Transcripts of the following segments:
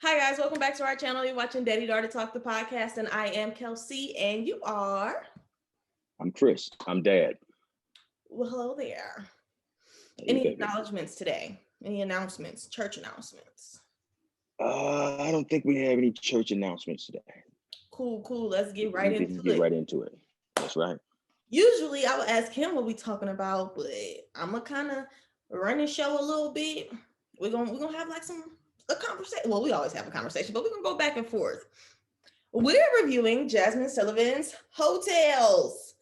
Hi guys, welcome back to our channel. You're watching Daddy Daughter Talk the podcast, and I am Kelsey, and you are. I'm Chris. I'm Dad. Well, hello there. Hey, Any baby. acknowledgments today? Any announcements? Church announcements? I don't think we have any church announcements today. Cool. Let's get right We into can get it. right into it. That's right. Usually, I would ask him what we talking about, but I'm gonna kind of run the show a little bit. We're gonna have like a conversation. Well, we always have a conversation, but we're gonna go back and forth. We're reviewing Jasmine Sullivan's Heaux Tales.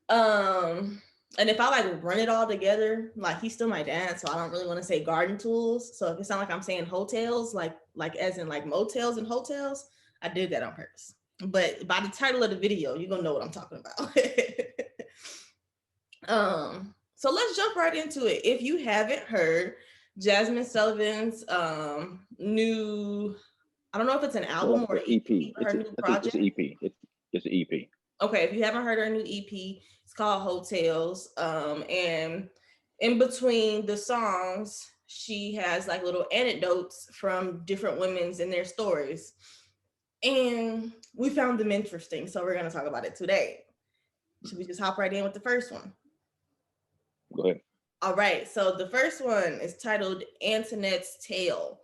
And if I like run it all together, like he's still my dad, so I don't really want to say garden tools. So if it sounds like I'm saying hotels, like as in like motels and hotels, I did that on purpose. But by the title of the video, you're gonna know what I'm talking about. So let's jump right into it. If you haven't heard Jasmine Sullivan's new, I don't know if it's an album or EP, EP. or her new I think it's project. an EP. It's an EP. Okay, if you haven't heard her new EP, it's called Heaux Tales. And in between the songs, she has like little anecdotes from different women's and their stories. And we found them interesting. So we're gonna talk about it today. Should we just hop right in with the first one? Go ahead. All right. So the first one is titled Antoinette's Tale.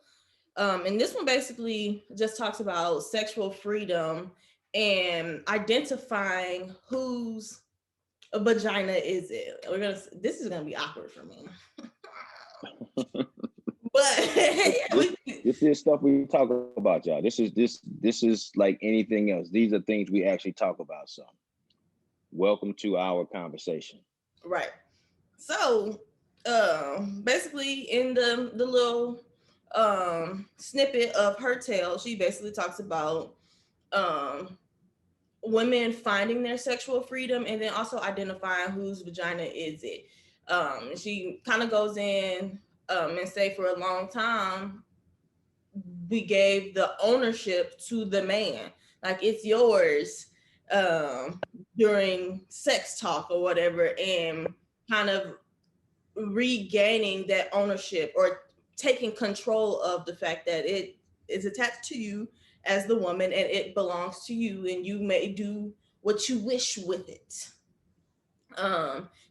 And this one basically just talks about sexual freedom and identifying whose vagina is it. This is gonna be awkward for me. But This is stuff we talk about, y'all. This is like anything else. These are things we actually talk about. So welcome to our conversation. right. So basically in the little snippet of her tale, she basically talks about um women finding their sexual freedom and then also identifying whose vagina is it. She kind of goes in and say for a long time we gave the ownership to the man, like it's yours, um, during sex talk or whatever, and kind of regaining that ownership or taking control of the fact that it is attached to you as the woman and it belongs to you and you may do what you wish with it.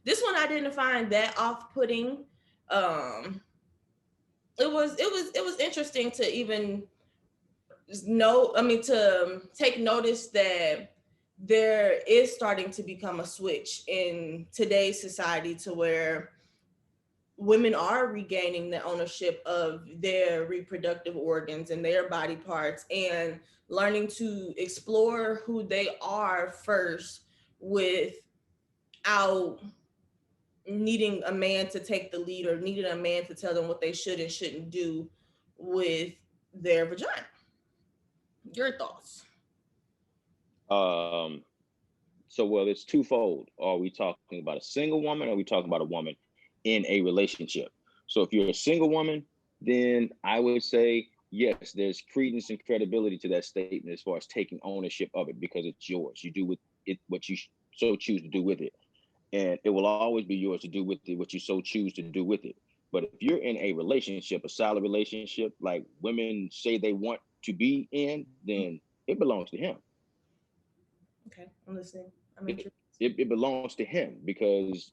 This one I didn't find that off-putting. It was interesting to even know, I mean, to take notice that there is starting to become a switch in today's society to where women are regaining the ownership of their reproductive organs and their body parts and learning to explore who they are first without needing a man to take the lead or needing a man to tell them what they should and shouldn't do with their vagina. Your thoughts? Um, well, it's twofold. Are we talking about a single woman or are we talking about a woman in a relationship? So if you're a single woman, then I would say, yes, there's credence and credibility to that statement as far as taking ownership of it because it's yours. You do with it what you so choose to do with it. And it will always be yours to do with it what you so choose to do with it. But if you're in a relationship, a solid relationship, like women say they want to be in, then it belongs to him. Okay, I'm listening. I'm It, interested. it belongs to him because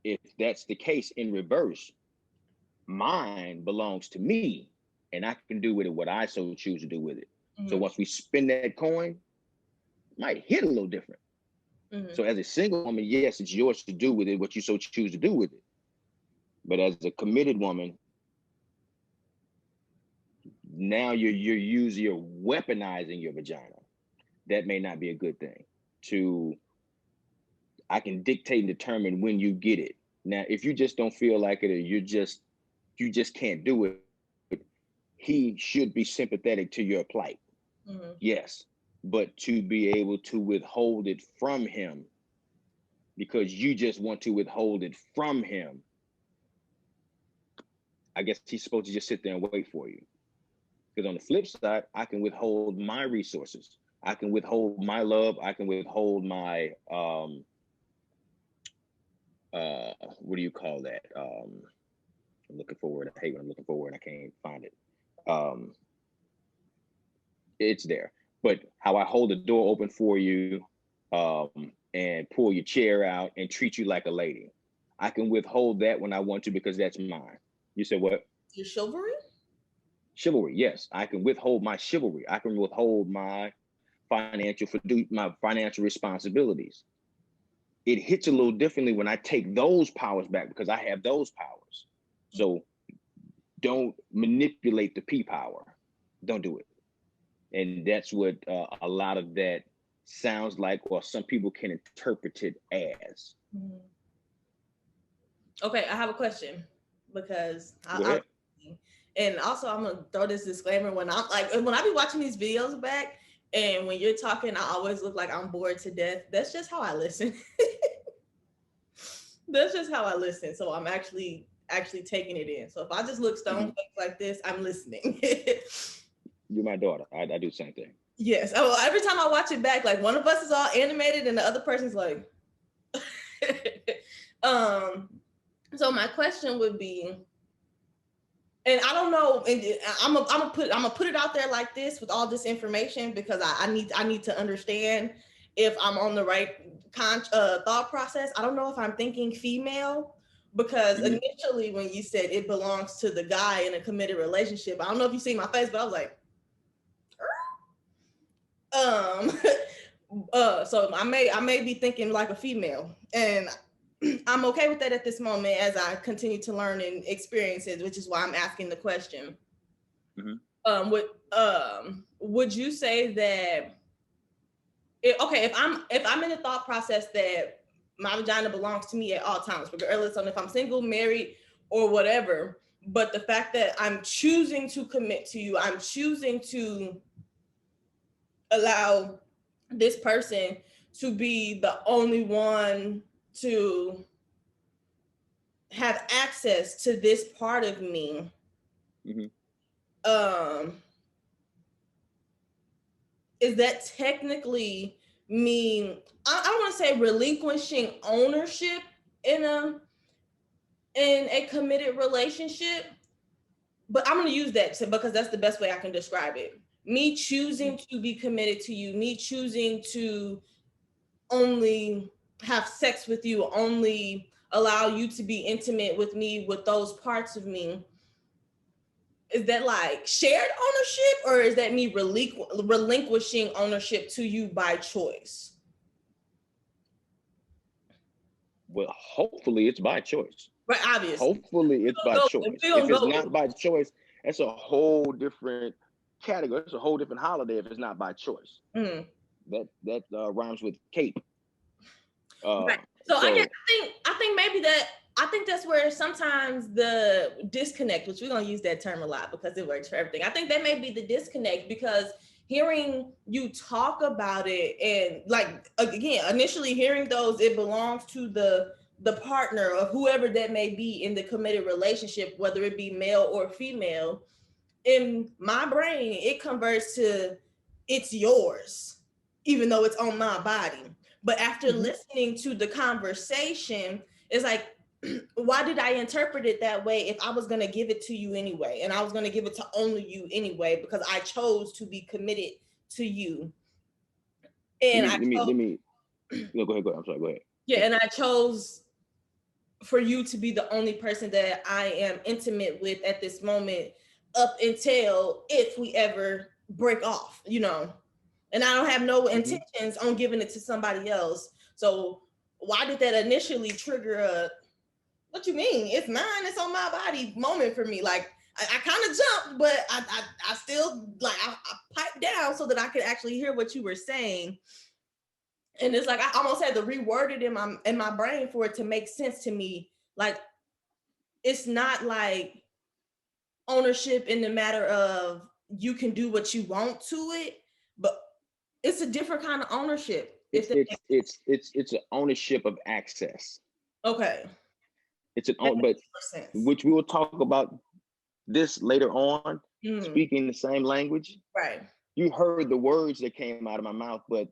if that's the case in reverse, mine belongs to me and I can do with it what I so choose to do with it. So Mm-hmm. once we spin that coin, it might hit a little different. Mm-hmm. So as a single woman, yes, it's yours to do with it what you so choose to do with it. But as a committed woman, now you're weaponizing your vagina. That may not be a good thing. To I can dictate and determine when you get it. Now, if you just don't feel like it or you just can't do it, he should be sympathetic to your plight. Mm-hmm. Yes. But to be able to withhold it from him because you just want to withhold it from him, I guess he's supposed to just sit there and wait for you. Because on the flip side, I can withhold my resources. I can withhold my love. I can withhold my what do you call that? I'm looking for a word. I hate when I'm looking for a word and I can't find it. it's there. But how I hold the door open for you, and pull your chair out and treat you like a lady, I can withhold that when I want to because that's mine. You said what? Your chivalry? Chivalry. Yes, I can withhold my chivalry. I can withhold my financial responsibilities. It hits a little differently when I take those powers back because I have those powers. So don't manipulate the P power. Don't do it. And that's what a lot of that sounds like, or some people can interpret it as. Okay, I have a question because Go ahead. and also I'm gonna throw this disclaimer when I'm like when I be watching these videos back, and when you're talking, I always look like I'm bored to death. That's just how I listen. That's just how I listen. So I'm actually taking it in. So if I just look stone faced like this, I'm listening. You're my daughter. I do the same thing. Yes. Oh, every time I watch it back, like one of us is all animated and the other person's like. So my question would be, and I don't know, and I'm gonna put it out there like this with all this information because I need to understand if I'm on the right thought process. I don't know if I'm thinking female because initially when you said it belongs to the guy in a committed relationship, I don't know if you see my face, but I was like, so I may be thinking like a female, and I'm okay with that at this moment as I continue to learn and experience it, which is why I'm asking the question. Would you say that if I'm in the thought process that my vagina belongs to me at all times, regardless of if I'm single, married, or whatever, but the fact that I'm choosing to commit to you, I'm choosing to allow this person to be the only one to have access to this part of me, is that technically mean I don't want to say relinquishing ownership in a committed relationship, but I'm going to use that because that's the best way I can describe it. Me choosing to be committed to you, me choosing to only have sex with you, only allow you to be intimate with me with those parts of me. Is that like shared ownership, or is that me relinquishing ownership to you by choice? Well, hopefully it's by choice. Right, obviously. Hopefully it's by choice. If it's not by choice, that's a whole different category. It's a whole different holiday if it's not by choice. That rhymes with cape. Right. So I think maybe I think that's where sometimes the disconnect, which we're gonna use that term a lot because it works for everything. I think that may be the disconnect because hearing you talk about it and like again, initially hearing those, it belongs to the partner or whoever that may be in the committed relationship, whether it be male or female. In my brain, it converts to it's yours, even though it's on my body. But after listening to the conversation, it's like, why did I interpret it that way if I was going to give it to you anyway? And I was going to give it to only you anyway, because I chose to be committed to you. And let me no, go ahead. I'm sorry, go ahead. Yeah, and I chose for you to be the only person that I am intimate with at this moment up until if we ever break off, and I don't have no intentions on giving it to somebody else. So why did that initially trigger a, what you mean? It's mine, it's on my body moment for me. Like I kind of jumped, but I still like I piped down so that I could actually hear what you were saying. And it's like I almost had to reword it in my brain for it to make sense to me. Like it's not like ownership in the matter of you can do what you want to it, but it's a different kind of ownership. It's an ownership of access. Okay. It's an own, but which we will talk about this later on. Speaking the same language, right? You heard the words that came out of my mouth, but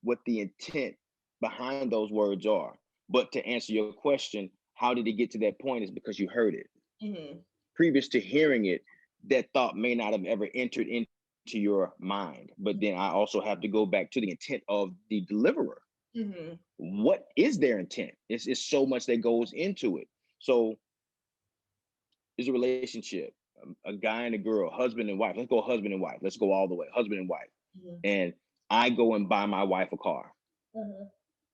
what the intent behind those words are. But to answer your question, how did it get to that point? Is because you heard it. Previous to hearing it, that thought may not have ever entered into into your mind, but then I also have to go back to the intent of the deliverer. Mm-hmm. What is their intent? It's so much that goes into it. So is a relationship, a guy and a girl, husband and wife. Let's go husband and wife. Let's go all the way, husband and wife. Mm-hmm. And I go and buy my wife a car. Mm-hmm.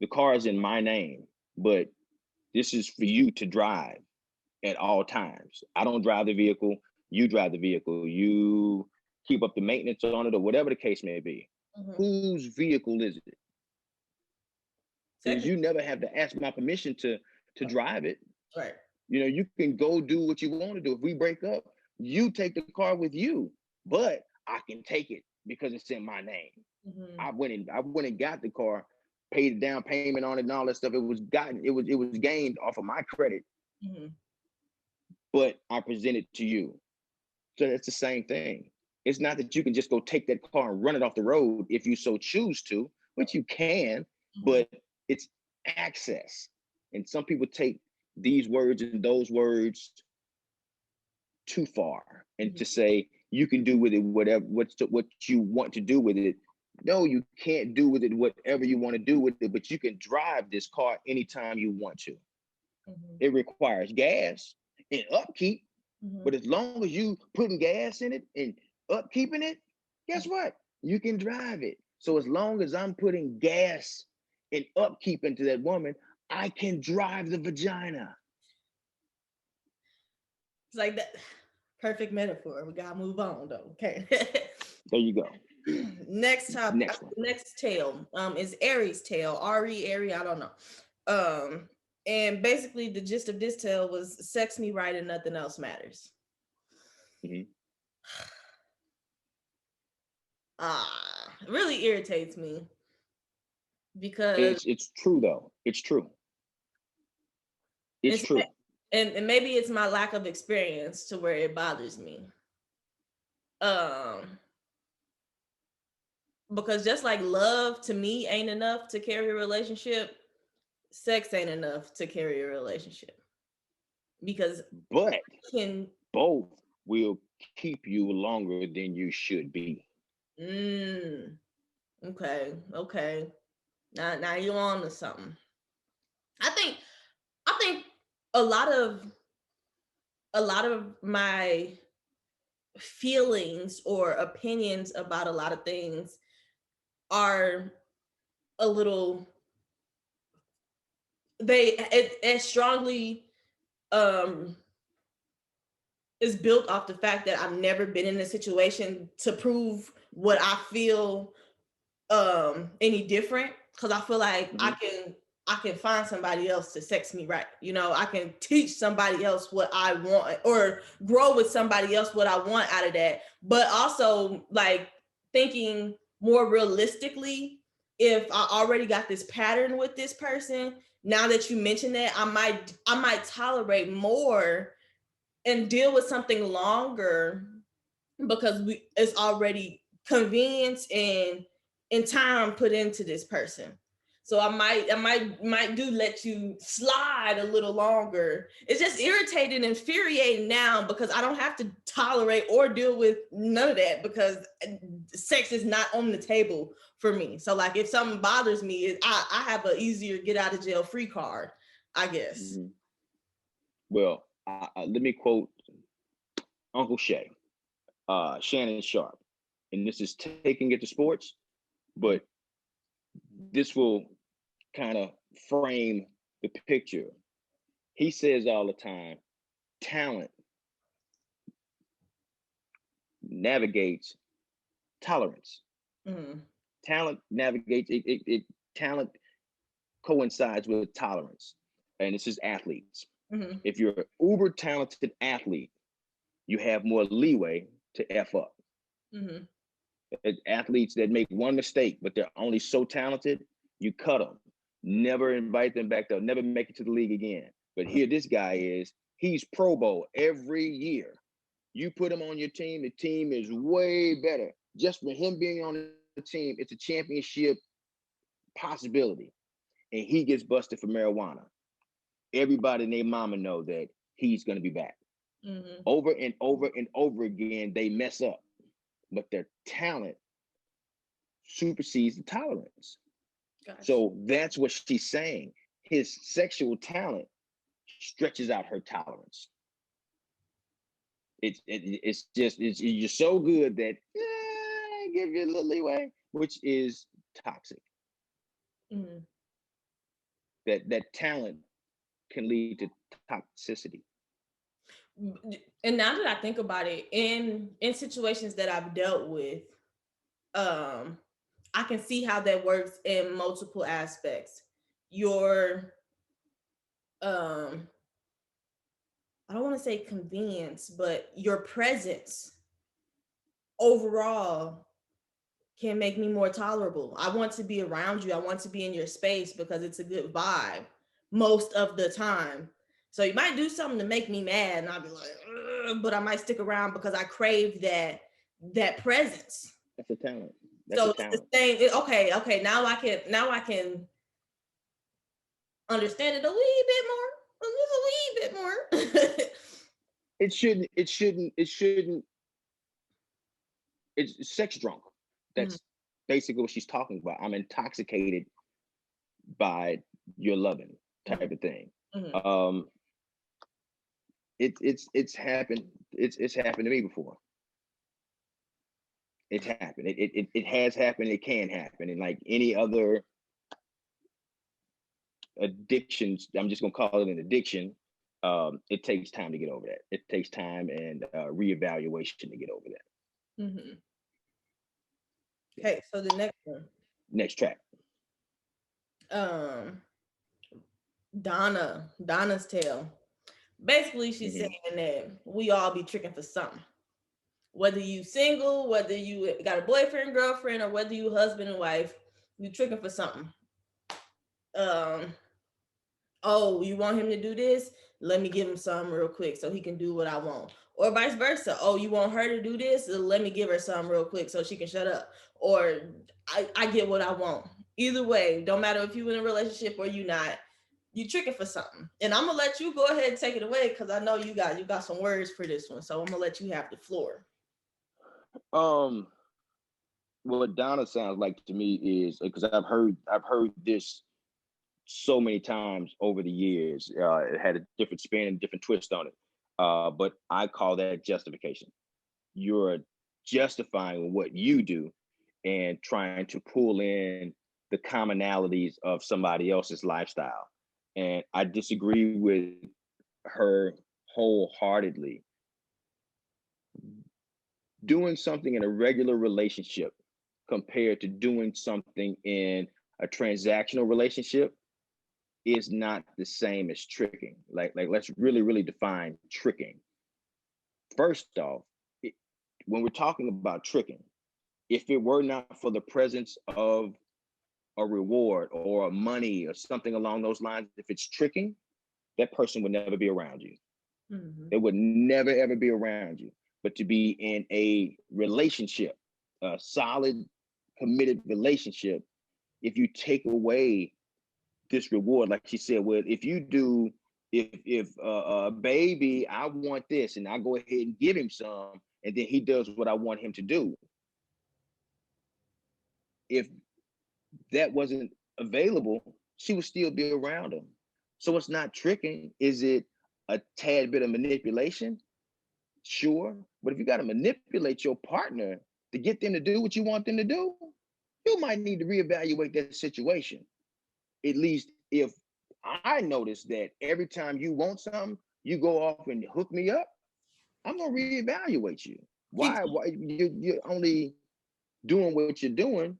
The car is in my name, but this is for you to drive at all times. I don't drive the vehicle. You drive the vehicle. You keep up the maintenance on it or whatever the case may be. Mm-hmm. Whose vehicle is it? Because Second, you never have to ask my permission to drive it. right. You know, you can go do what you want to do. If we break up, you take the car with you, but I can take it because it's in my name. Mm-hmm. I went and got the car, paid the down payment on it and all that stuff. It was gained off of my credit, Mm-hmm. but I present it to you. So it's the same thing. It's not that you can just go take that car and run it off the road if you so choose to, which you can, Mm-hmm. but it's access. And some people take these words and those words too far and Mm-hmm. to say you can do with it what you want to do with it. No, you can't do with it whatever you want to do with it, but you can drive this car anytime you want to. Mm-hmm. It requires gas and upkeep, Mm-hmm. but as long as you putting gas in it and upkeeping it, guess what? You can drive it. So as long as I'm putting gas and upkeep into that woman, I can drive the vagina. It's like that. Perfect metaphor. We gotta move on though. Okay. There you go. Next topic. Next one. Next tale. Is Aries tale. Ari. I don't know. And basically the gist of this tale was sex me right and nothing else matters. Mhm. It really irritates me because It's true though. It's true. It's it's true. and maybe it's my lack of experience to where it bothers me. Um, because just like love to me ain't enough to carry a relationship, sex ain't enough to carry a relationship. Because But can both will keep you longer than you should be. mm, okay. Now you on to something. I think I think a lot of a lot of my feelings or opinions about a lot of things are a little it strongly um is built off the fact that I've never been in a situation to prove what I feel any different, because I feel like Mm-hmm. I can find somebody else to sex me right. You know, I can teach somebody else what I want or grow with somebody else what I want out of that. But also like thinking more realistically, if I already got this pattern with this person, now that you mention that, I might tolerate more and deal with something longer because it's already convenience and time put into this person. So I might do let you slide a little longer. It's just irritating and infuriating now because I don't have to tolerate or deal with none of that because sex is not on the table for me. So like if something bothers me, I have an easier get out of jail free card, I guess. Mm-hmm. Well, let me quote Uncle Shay, Shannon Sharp, and this is taking it to sports, but this will kind of frame the picture. He says all the time, talent navigates tolerance. Mm-hmm. Talent navigates it talent coincides with tolerance. And this is athletes. Mm-hmm. If you're an uber talented athlete, you have more leeway to F up. Mm-hmm. Athletes that make one mistake, but they're only so talented, you cut them. Never invite them back. They'll never make it to the league again. But here this guy is, he's Pro Bowl every year. You put him on your team, the team is way better. Just for him being on the team, it's a championship possibility. And he gets busted for marijuana. Everybody and their mama know that he's going to be back. Mm-hmm. Over and over and over again, they mess up. but their talent supersedes the tolerance. Gotcha. So that's what she's saying. His sexual talent stretches out her tolerance. It's just you're so good that give you a little leeway, which is toxic. Mm-hmm. That talent can lead to toxicity. And now that I think about it, in situations that I've dealt with, I can see how that works in multiple aspects. Your I don't want to say convenience, but your presence overall can make me more tolerable. I want to be around you. I want to be in your space because it's a good vibe most of the time. So you might do something to make me mad, and I'll be like, "Ugh," but I might stick around because I crave that presence. That's a talent. That's a So it's the talent. same. Okay. Now I can understand it a wee bit more. A wee bit more. It shouldn't. It shouldn't. It shouldn't. It's sex drunk. Mhm, That's basically what she's talking about. I'm intoxicated by your loving type mhm, of thing. mhm. Um, it's happened. It's happened to me before. It's happened. It has happened. It can happen. And like any other addictions, I'm just gonna call it an addiction. It takes time to get over that. It takes time and reevaluation to get over that. Mhm. Okay, so the next one, Next track. um, Donna's tale. Basically, she's Mm-hmm. saying that we all be tricking for something. Whether you single, whether you got a boyfriend, girlfriend, or whether you husband and wife, you tricking for something. Um, oh, you want him to do this? Let me give him some real quick so he can do what I want. Or vice versa. Oh, you want her to do this? Let me give her some real quick so she can shut up. Or I get what I want. Either way, don't matter if you in a relationship or you not, you tricking for something. And I'm gonna let you go ahead and take it away because I know you got some words for this one. So I'm gonna let you have the floor. Um, what Donna sounds like to me is because I've heard this so many times over the years. It had a different spin and different twist on it. But I call that justification. You're justifying what you do and trying to pull in the commonalities of somebody else's lifestyle. And I disagree with her wholeheartedly. Doing something in a regular relationship compared to doing something in a transactional relationship is not the same as tricking. Like let's really define tricking. First off, it, when we're talking about tricking, if it were not for the presence of a reward or money or something along those lines, if it's tricking, that person would never be around you. Mm-hmm. They would never ever be around you. But to be in a relationship, a solid, committed relationship, if you take away this reward, like she said, well, if you do, if baby, I want this, and I go ahead and give him some, and then he does what I want him to do. If that wasn't available, she would still be around him. So it's not tricking. Is it a tad bit of manipulation? Sure. But if you got to manipulate your partner to get them to do what you want them to do, you might need to reevaluate that situation. At least if I notice that every time you want something, you go off and hook me up, I'm gonna reevaluate you. He, Why you're only doing what you're doing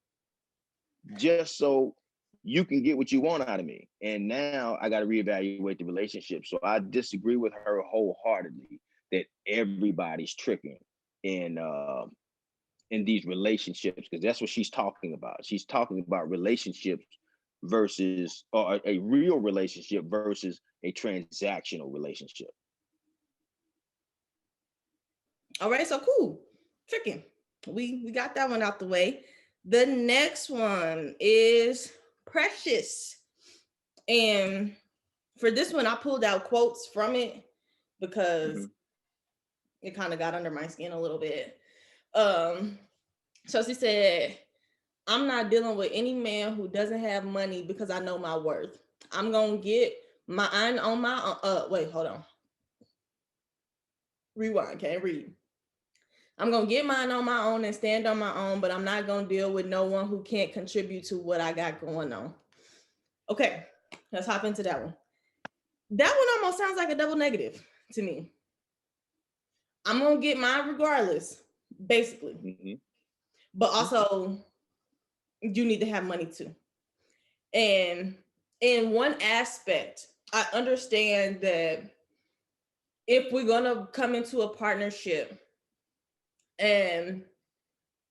just so you can get what you want out of me. And now I got to reevaluate the relationship. So I disagree with her wholeheartedly that everybody's tricking in in these relationships, because that's what she's talking about. She's talking about relationships versus or a real relationship versus a transactional relationship. all right, so cool. Tricking. We got that one out the way. The next one is Precious. And for this one, I pulled out quotes from it because Mm-hmm. it kind of got under my skin a little bit. Um, So she said, I'm not dealing with any man who doesn't have money because I know my worth. I'm gonna get mine on my own. Wait, hold on. Rewind, can't read. I'm gonna get mine on my own and stand on my own, but I'm not gonna deal with no one who can't contribute to what I got going on. Okay, let's hop into that one. That one almost sounds like a double negative to me. I'm gonna get mine regardless, basically. Mm-hmm. But also, you need to have money too. And in one aspect, I understand that if we're gonna come into a partnership and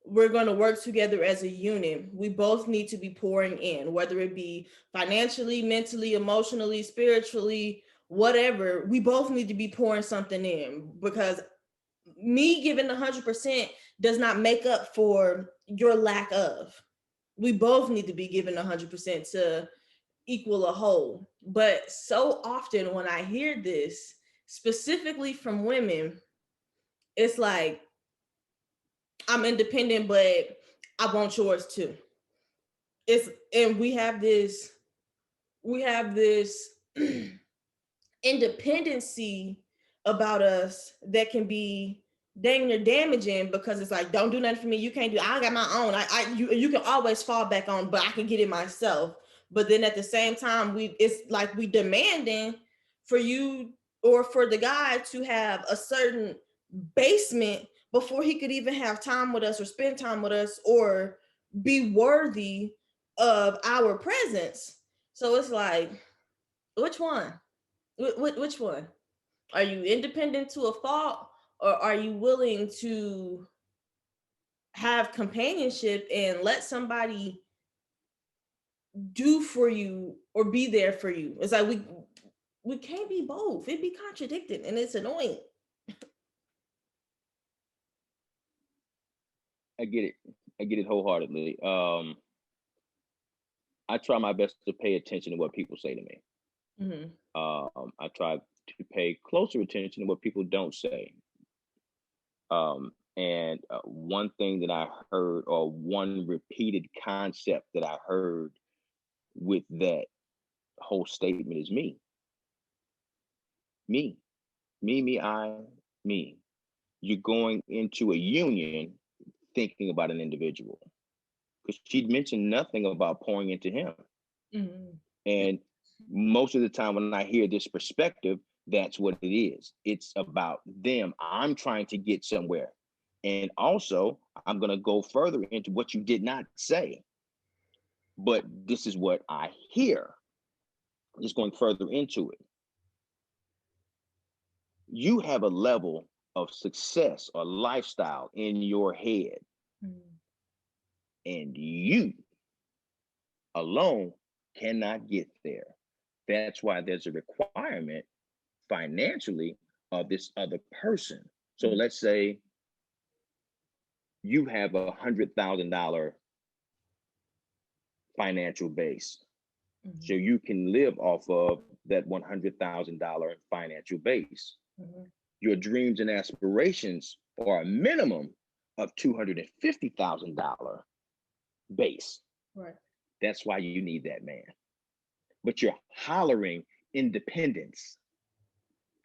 we're going to work together as a unit, we both need to be pouring in, whether it be financially, mentally, emotionally, spiritually, whatever. We both need to be pouring something in, because me giving 100% does not make up for your lack of. We both need to be giving 100% to equal a whole. But so often when I hear this, specifically from women, it's like, I'm independent, but I want yours too. It's and we have this independency about us that can be dang near damaging, because it's like, don't do nothing for me. You can't do. I got my own. You can always fall back on, but I can get it myself. But then at the same time, it's like we demanding for you or for the guy to have a certain basement before he could even have time with us or spend time with us or be worthy of our presence. So it's like, which one? Which one? Are you independent to a fault, or are you willing to have companionship and let somebody do for you or be there for you? It's like we can't be both. It'd be contradicting and it's annoying. I get it. I get it wholeheartedly. I try my best to pay attention to what people say to me. Mm-hmm. I try to pay closer attention to what people don't say. And one thing that I heard, or one repeated concept that I heard with that whole statement, is me, me, me. You're going into a union thinking about an individual, because she'd mentioned nothing about pouring into him. Mm-hmm. And most of the time when I hear this perspective, that's what it is. It's about them. I'm trying to get somewhere. And also, I'm going to go further into what you did not say, but this is what I hear. Just going further into it. You have a level of success or lifestyle in your head, Mm-hmm. and you alone cannot get there. That's why there's a requirement financially of this other person. So Mm-hmm. let's say you have $100,000 financial base. So you can live off of that $100,000 financial base. Mm-hmm. Your dreams and aspirations are a minimum of $250,000 base. Right. That's why you need that man. But you're hollering independence.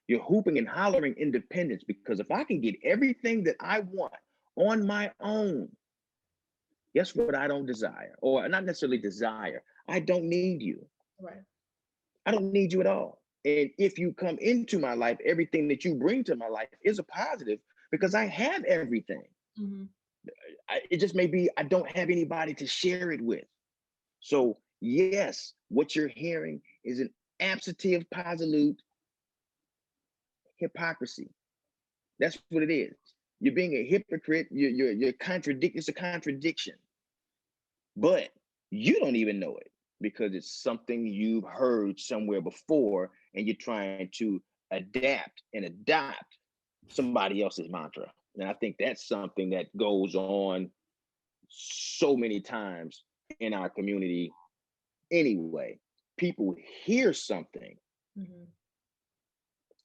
You're hooping and hollering independence, because if I can get everything that I want on my own, guess what I don't desire? Or not necessarily desire. I don't need you. Right. I don't need you at all. And if you come into my life, everything that you bring to my life is a positive, because I have everything. Mm-hmm. It just may be I don't have anybody to share it with. So, yes, what you're hearing is an absolute positive hypocrisy. That's what it is. You're being a hypocrite. You're contradict. It's a contradiction, but you don't even know it, because it's something you've heard somewhere before, and you're trying to adapt and adopt somebody else's mantra. And I think that's something that goes on so many times in our community. Anyway, people hear something Mm-hmm.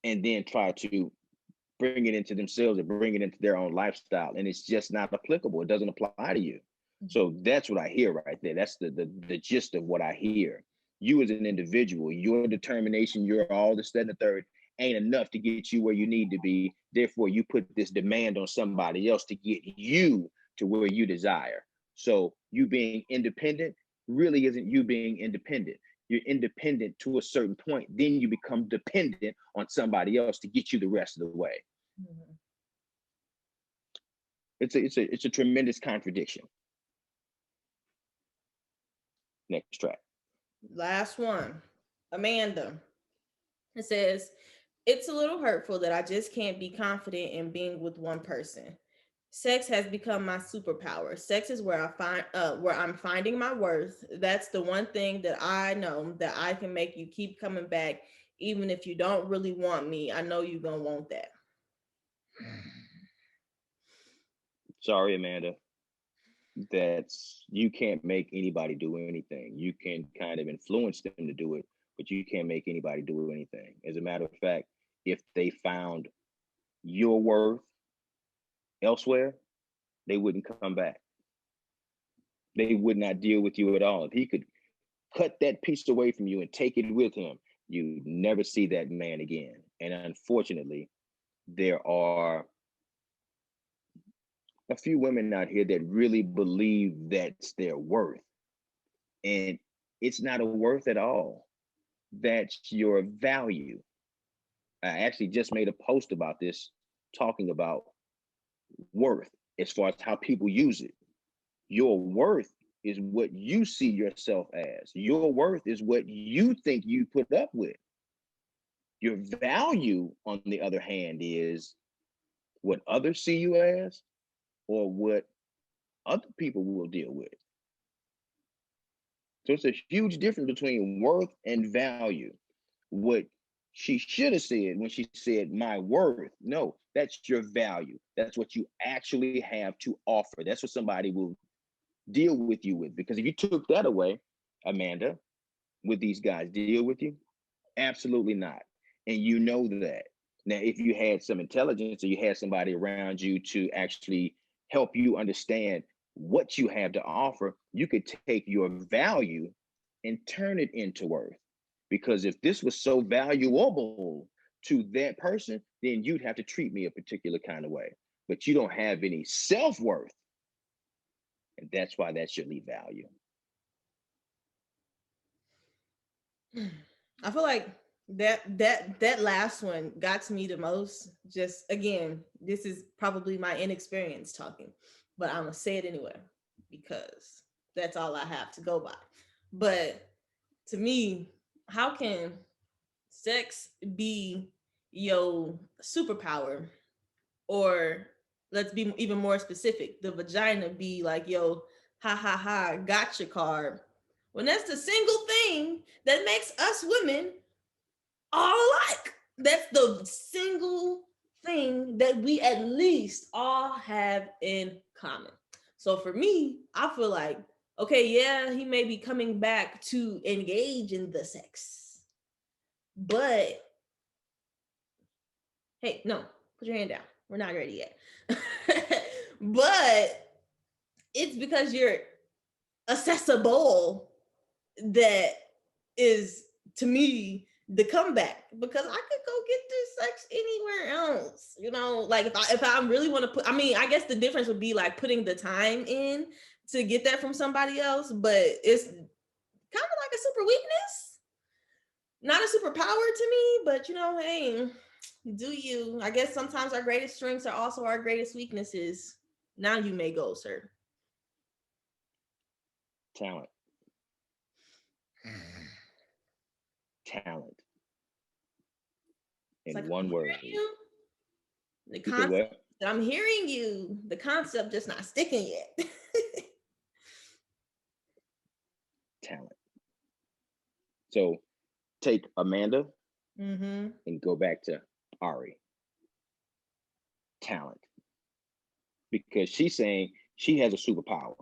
and then try to bring it into themselves or bring it into their own lifestyle, and it's just not applicable. It doesn't apply to you. So that's what I hear right there. That's the gist of what I hear. You as an individual, your determination, your all this, that, and the third ain't enough to get you where you need to be. Therefore, you put this demand on somebody else to get you to where you desire. So you being independent really isn't you being independent. You're independent to a certain point. Then you become dependent on somebody else to get you the rest of the way. Mhm. It's a tremendous contradiction. Next track. Last one, Amanda. It says, it's a little hurtful that I just can't be confident in being with one person. Sex has become my superpower. Sex is where I'm finding my worth. That's the one thing that I know that I can make you keep coming back, even if you don't really want me. I know you're gonna want that. Sorry, Amanda. That's you can't make anybody do anything. You can kind of influence them to do it, but you can't make anybody do anything. As a matter of fact, if they found your worth elsewhere, they wouldn't come back. They would not deal with you at all. If he could cut that piece away from you and take it with him, you never see that man again. And unfortunately, there are a few women out here that really believe that's their worth. And it's not a worth at all. That's your value. I actually just made a post about this, talking about worth as far as how people use it. Your worth is what you see yourself as. Your worth is what you think you put up with. Your value, on the other hand, is what others see you as or what other people will deal with. So it's a huge difference between worth and value. What she should have said when she said my worth, no, that's your value. That's what you actually have to offer. That's what somebody will deal with you with. Because if you took that away, Amanda, would these guys deal with you? Absolutely not. And you know that. Now, if you had some intelligence or you had somebody around you to actually help you understand what you have to offer, you could take your value and turn it into worth. Because if this was so valuable to that person, then you'd have to treat me a particular kind of way. But you don't have any self worth. And that's why that's your lead value. I feel like that last one got to me the most. Just again, this is probably my inexperience talking, but I'm gonna say it anyway because that's all I have to go by. But to me, how can sex be your superpower, or let's be even more specific, the vagina be like yo ha ha ha gotcha card, when that's the single thing that makes us women all alike? That's the single thing that we at least all have in common. So for me, I feel like, okay, yeah, he may be coming back to engage in the sex, but hey, no, put your hand down. We're not ready yet. But it's because you're accessible that is, to me, the comeback, because I could go get this sex anywhere else. Like if I really want to put, I mean, I guess the difference would be like putting the time in to get that from somebody else, but it's kind of like a super weakness, not a superpower to me. But hey, do you? I guess sometimes our greatest strengths are also our greatest weaknesses. Now you may go, sir. Talent. Talent. It's In like one I'm word. hearing you. The You say concept what? that I'm hearing you, the concept just not sticking yet. Talent. So take Amanda Mm-hmm. and go back to Ari. Talent. Because she's saying she has a superpower.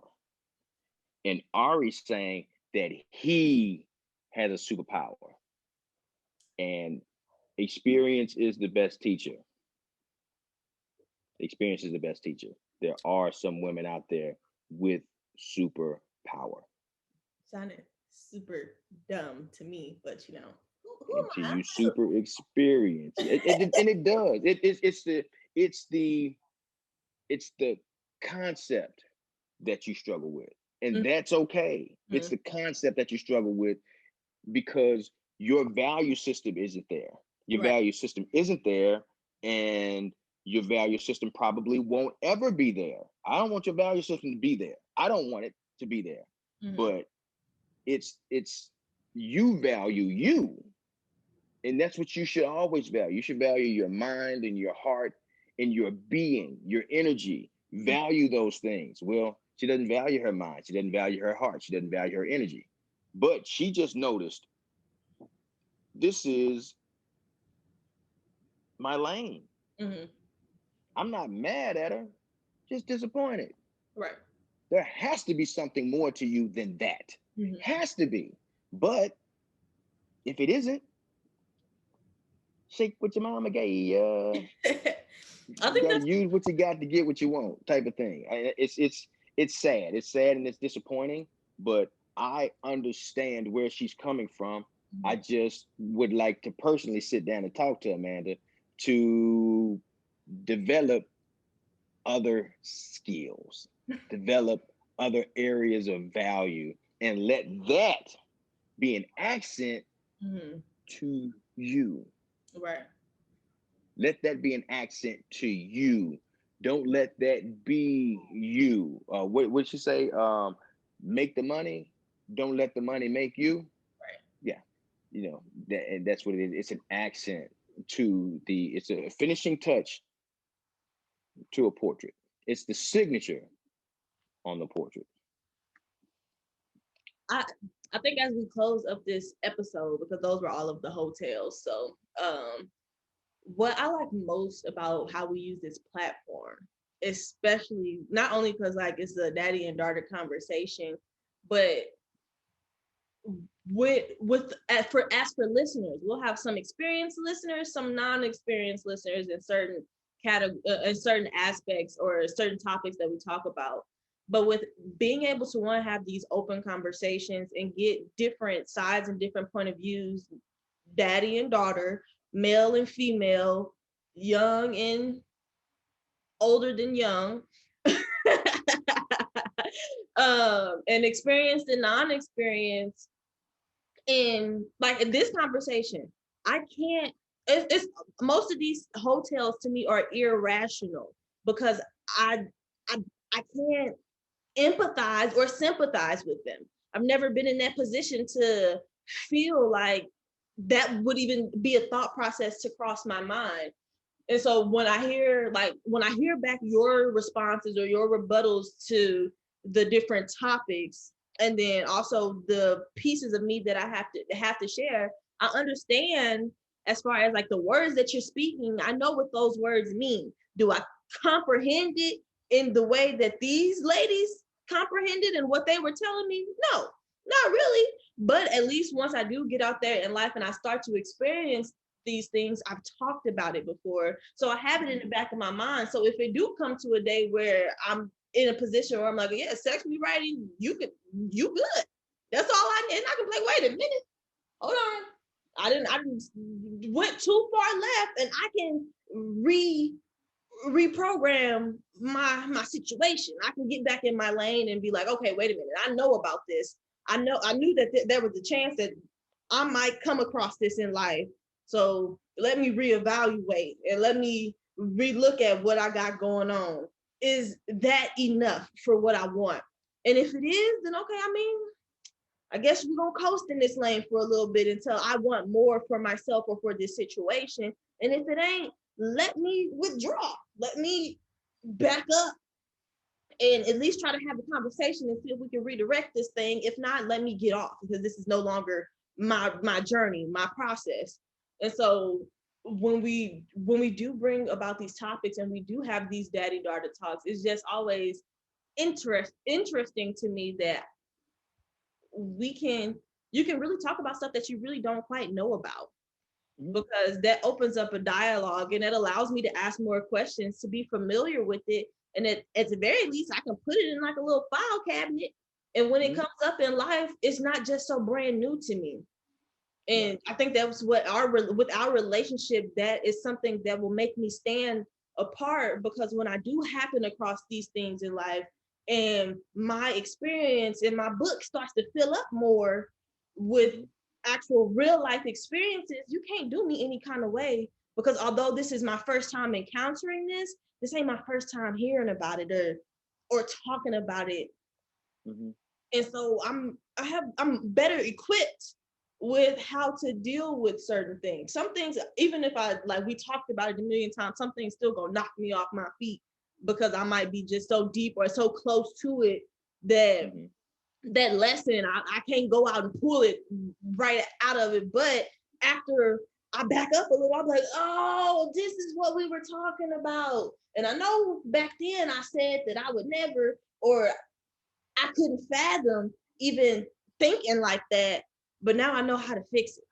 And Ari's saying that he has a superpower. And experience is the best teacher. Experience is the best teacher. There are some women out there with superpower. Sounded super dumb to me, but who am Until I? you super experience and it does. It's the it's the concept that you struggle with, and that's okay. It's Mm-hmm. the concept that you struggle with because your value system isn't there. Your Right. value system isn't there, and your value system probably won't ever be there. I don't want your value system to be there. I don't want it to be there. Mm-hmm. But it's you value you, and that's what you should always value. You should value your mind and your heart and your being, your energy. Value those things. Well, she doesn't value her mind. She doesn't value her heart. She doesn't value her energy. But she just noticed this is my lane. Mm-hmm. I'm not mad at her, just disappointed. Right. There has to be something more to you than that. Mm-hmm. Has to be. But if it isn't, shake what your mama gave you. I You think got to that's use what you got to get what you want, type of thing. It's sad. It's sad and it's disappointing. But I understand where she's coming from. I just would like to personally sit down and talk to Amanda to develop other skills, develop other areas of value, and let that be an accent mm-hmm. to you. Right. Let that be an accent to you. Don't let that be you. What you say? Make the money. Don't let the money make you. Right. Yeah, and that's what it is. It's an accent to the. It's a finishing touch to a portrait. It's the signature on the portrait. I I think as we close up this episode, because those were all of the hotels. So what I like most about how we use this platform, especially not only because like it's a daddy and daughter conversation, but as for listeners, we'll have some experienced listeners, some non-experienced listeners in certain aspects or certain topics that we talk about. But with being able to want to have these open conversations and get different sides and different point of views, daddy and daughter, male and female, young and older than young, and experienced and non-experienced, in like in this conversation, I can't. It's most of these hotels to me are irrational because I I I can't empathize or sympathize with them. I've never been in that position to feel like that would even be a thought process to cross my mind. And so when I hear back your responses or your rebuttals to the different topics, and then also the pieces of me that I have to share, I understand as far as like the words that you're speaking. I know what those words mean. Do I comprehend it in the way that these ladies comprehended and what they were telling me? No, not really. But at least once I do get out there in life and I start to experience these things, I've talked about it before, so I have it in the back of my mind. So if it do come to a day where I'm in a position where I'm like, yeah, sex me right, you good, that's all I need. And I can be like, wait a minute, hold on, I didn't went too far left, and I can reprogram my situation. I can get back in my lane and be like, okay, wait a minute, I know about this. I knew that there was a chance that I might come across this in life. So let me reevaluate and let me relook at what I got going on. Is that enough for what I want? And if it is, then okay, I mean, I guess we're gonna coast in this lane for a little bit until I want more for myself or for this situation. And if it ain't, let me withdraw. Let me back up and at least try to have a conversation and see if we can redirect this thing. If not, let me get off because this is no longer my journey, my process. And so when we do bring about these topics and we do have these daddy daughter talks, it's just always interesting to me that we can you can really talk about stuff that you really don't quite know about. Mm-hmm. because that opens up a dialogue and it allows me to ask more questions, to be familiar with it. And at the very least, I can put it in like a little file cabinet. And when it Mm-hmm. comes up in life, it's not just so brand new to me. And Right. I think that's what with our relationship, that is something that will make me stand apart, because when I do happen across these things in life and my experience in my book starts to fill up more with actual real life experiences, you can't do me any kind of way, because although this is my first time encountering this ain't my first time hearing about it or talking about it. Mm-hmm. And so I'm better equipped with how to deal with certain things. Some things, even if I, like we talked about it a million times, some things still gonna knock me off my feet, because I might be just so deep or so close to it that Mm-hmm. that lesson, I can't go out and pull it right out of it. But after I back up a little, I'm like, oh, this is what we were talking about. And I know back then I said that I would never, or I couldn't fathom even thinking like that, but now I know how to fix it.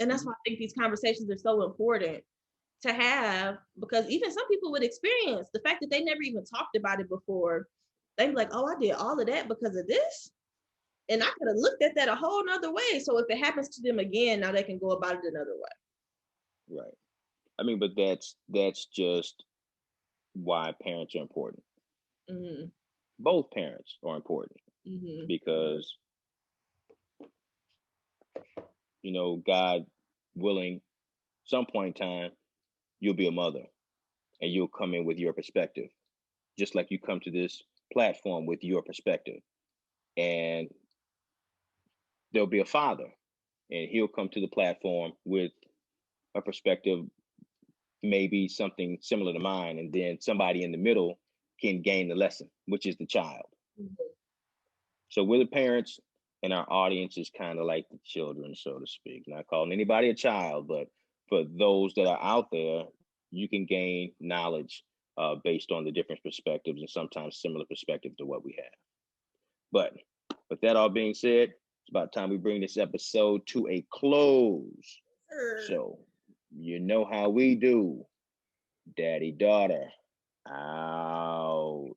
And that's Mm-hmm. why I think these conversations are so important to have, because even some people with experience, the fact that they never even talked about it before, they be like, oh, I did all of that because of this. And I could have looked at that a whole nother way. So if it happens to them again, now they can go about it another way. Right. I mean, but that's just why parents are important. Mm-hmm. Both parents are important Mm-hmm. because God willing, some point in time you'll be a mother and you'll come in with your perspective, just like you come to this platform with your perspective, and there'll be a father and he'll come to the platform with a perspective, maybe something similar to mine, and then somebody in the middle can gain the lesson, which is the child. Mm-hmm. So we're the parents, and our audience is kind of like the children, so to speak. Not calling anybody a child, but for those that are out there, you can gain knowledge based on the different perspectives and sometimes similar perspectives to what we have. But with that all being said, it's about time we bring this episode to a close. Sure. So you know how we do. Daddy, daughter, out.